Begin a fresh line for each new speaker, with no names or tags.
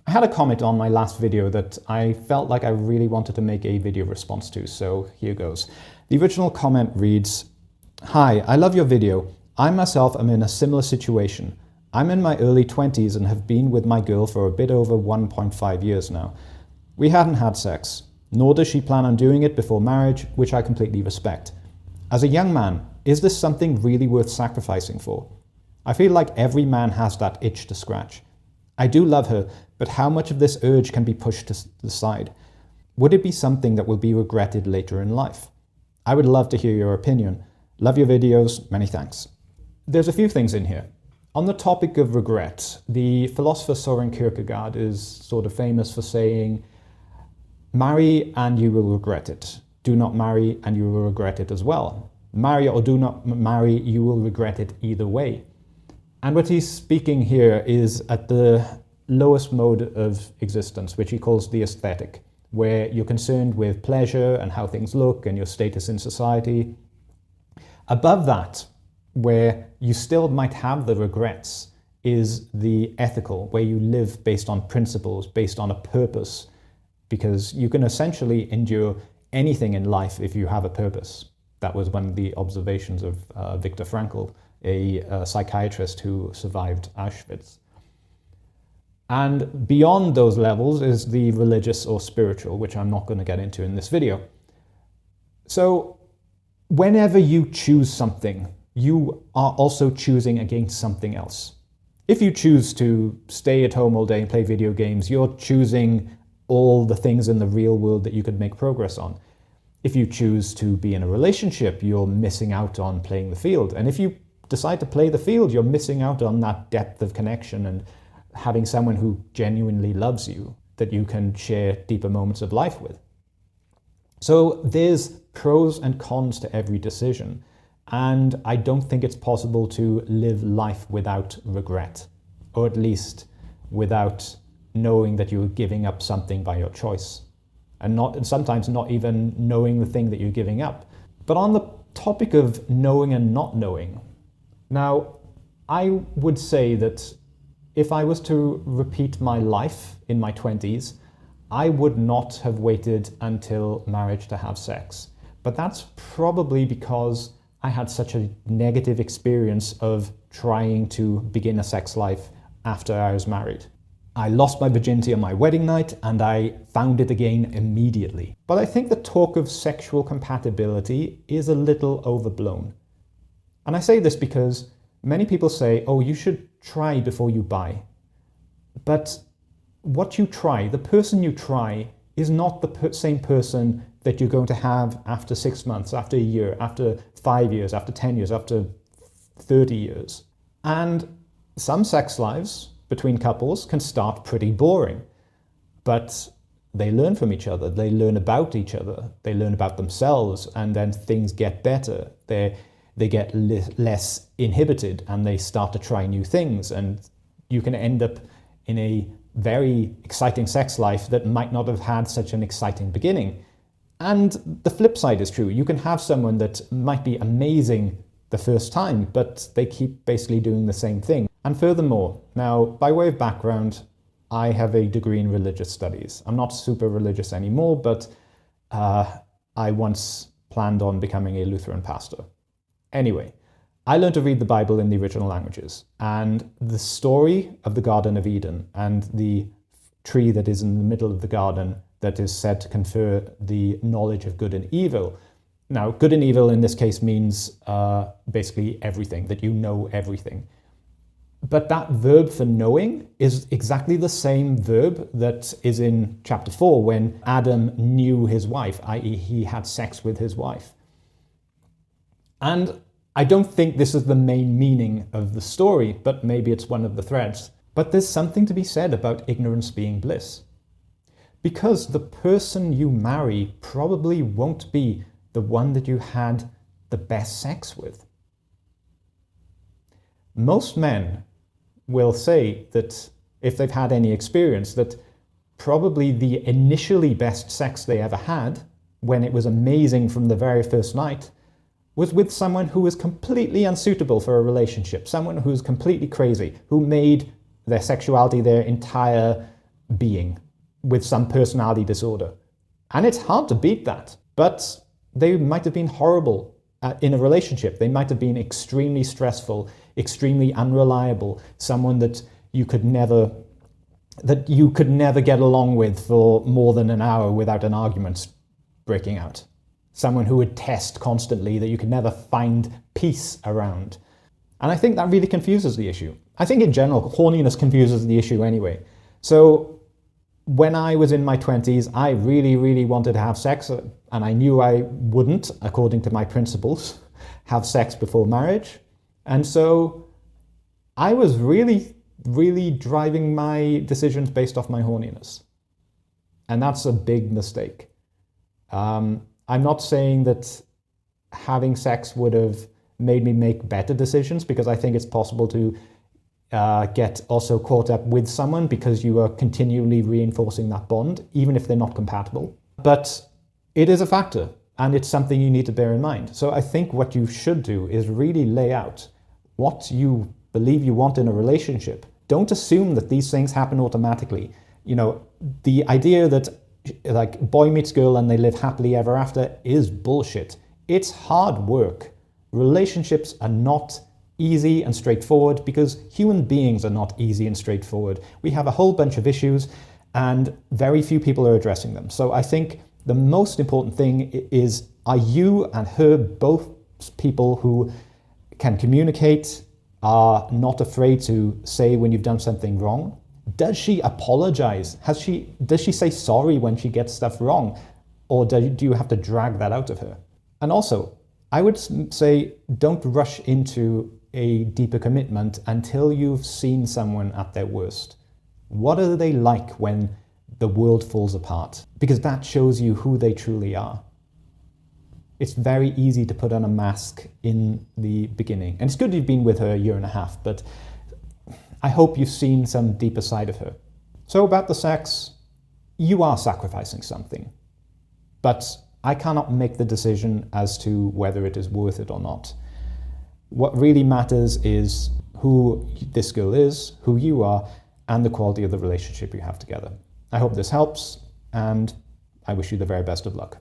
I had a comment on my last video that I felt like I really wanted to make a video response to, so here goes. The original comment reads, "Hi, I love your video. I myself am in a similar situation. I'm in my early 20s and have been with my girl for a bit over 1.5 years now. We hadn't had sex, nor does she plan on doing it before marriage, which I completely respect. As a young man, is this something really worth sacrificing for? I feel like every man has that itch to scratch. I do love her, but how much of this urge can be pushed to the side? Would it be something that will be regretted later in life? I would love to hear your opinion. Love your videos, many thanks." There's a few things in here. On the topic of regret, the philosopher Søren Kierkegaard is sort of famous for saying, "Marry and you will regret it. Do not marry and you will regret it as well. Marry or do not marry, you will regret it either way." And what he's speaking here is at the lowest mode of existence, which he calls the aesthetic, where you're concerned with pleasure and how things look and your status in society. Above that, where you still might have the regrets, is the ethical, where you live based on principles, based on a purpose, because you can essentially endure anything in life if you have a purpose. That was one of the observations of Viktor Frankl, a psychiatrist who survived Auschwitz. And beyond those levels is the religious or spiritual, which I'm not going to get into in this video. So whenever you choose something, you are also choosing against something else. If you choose to stay at home all day and play video games, you're choosing all the things in the real world that you could make progress on. If you choose to be in a relationship, you're missing out on playing the field. And if you decide to play the field, you're missing out on that depth of connection and having someone who genuinely loves you, that you can share deeper moments of life with. So there's pros and cons to every decision. And I don't think it's possible to live life without regret, or at least without knowing that you're giving up something by your choice, and sometimes not even knowing the thing that you're giving up. But on the topic of knowing and not knowing, now I would say that if I was to repeat my life in my 20s, I would not have waited until marriage to have sex. But that's probably because I had such a negative experience of trying to begin a sex life after I was married. I lost my virginity on my wedding night and I found it again immediately. But I think the talk of sexual compatibility is a little overblown. And I say this because many people say, oh, you should try before you buy. But what you try, the person you try, is not the same person that you're going to have after 6 months, after a year, after 5 years, after 10 years, after 30 years. And some sex lives between couples can start pretty boring, but they learn from each other, they learn about each other, they learn about themselves, and then things get better. They get less inhibited and they start to try new things, and you can end up in a very exciting sex life that might not have had such an exciting beginning. And the flip side is true. You can have someone that might be amazing the first time, but they keep basically doing the same thing. And furthermore, now, by way of background, I have a degree in religious studies. I'm not super religious anymore, but I once planned on becoming a Lutheran pastor. Anyway, I learned to read the Bible in the original languages, and the story of the Garden of Eden and the tree that is in the middle of the garden that is said to confer the knowledge of good and evil. Now, good and evil in this case means basically everything, that you know everything. But that verb for knowing is exactly the same verb that is in chapter 4 when Adam knew his wife, i.e. he had sex with his wife. And I don't think this is the main meaning of the story, but maybe it's one of the threads. But there's something to be said about ignorance being bliss. Because the person you marry probably won't be the one that you had the best sex with. Most men will say that, if they've had any experience, that probably the initially best sex they ever had, when it was amazing from the very first night, was with someone who was completely unsuitable for a relationship, someone who's completely crazy, who made their sexuality their entire being with some personality disorder. And it's hard to beat that. But they might have been horrible in a relationship. They might have been extremely stressful, extremely unreliable, someone that you could never get along with for more than an hour without an argument breaking out. Someone who would test constantly, that you could never find peace around. And I think that really confuses the issue. I think in general, horniness confuses the issue anyway. So when I was in my 20s, I really, really wanted to have sex, and I knew I wouldn't, according to my principles, have sex before marriage. And so I was really, really driving my decisions based off my horniness. And that's a big mistake. I'm not saying that having sex would have made me make better decisions, because I think it's possible to get also caught up with someone because you are continually reinforcing that bond, even if they're not compatible. But it is a factor, and it's something you need to bear in mind. So I think what you should do is really lay out what you believe you want in a relationship. Don't assume that these things happen automatically. You know, the idea that like boy meets girl and they live happily ever after is bullshit. It's hard work. Relationships are not easy and straightforward because human beings are not easy and straightforward. We have a whole bunch of issues and very few people are addressing them. So I think the most important thing is, are you and her both people who can communicate, are not afraid to say when you've done something wrong? Does she apologize? Does she say sorry when she gets stuff wrong? Or do you have to drag that out of her? And also, I would say don't rush into a deeper commitment until you've seen someone at their worst. What are they like when the world falls apart? Because that shows you who they truly are. It's very easy to put on a mask in the beginning. And it's good you've been with her a year and a half, but I hope you've seen some deeper side of her. So about the sex, you are sacrificing something. But I cannot make the decision as to whether it is worth it or not. What really matters is who this girl is, who you are, and the quality of the relationship you have together. I hope this helps, and I wish you the very best of luck.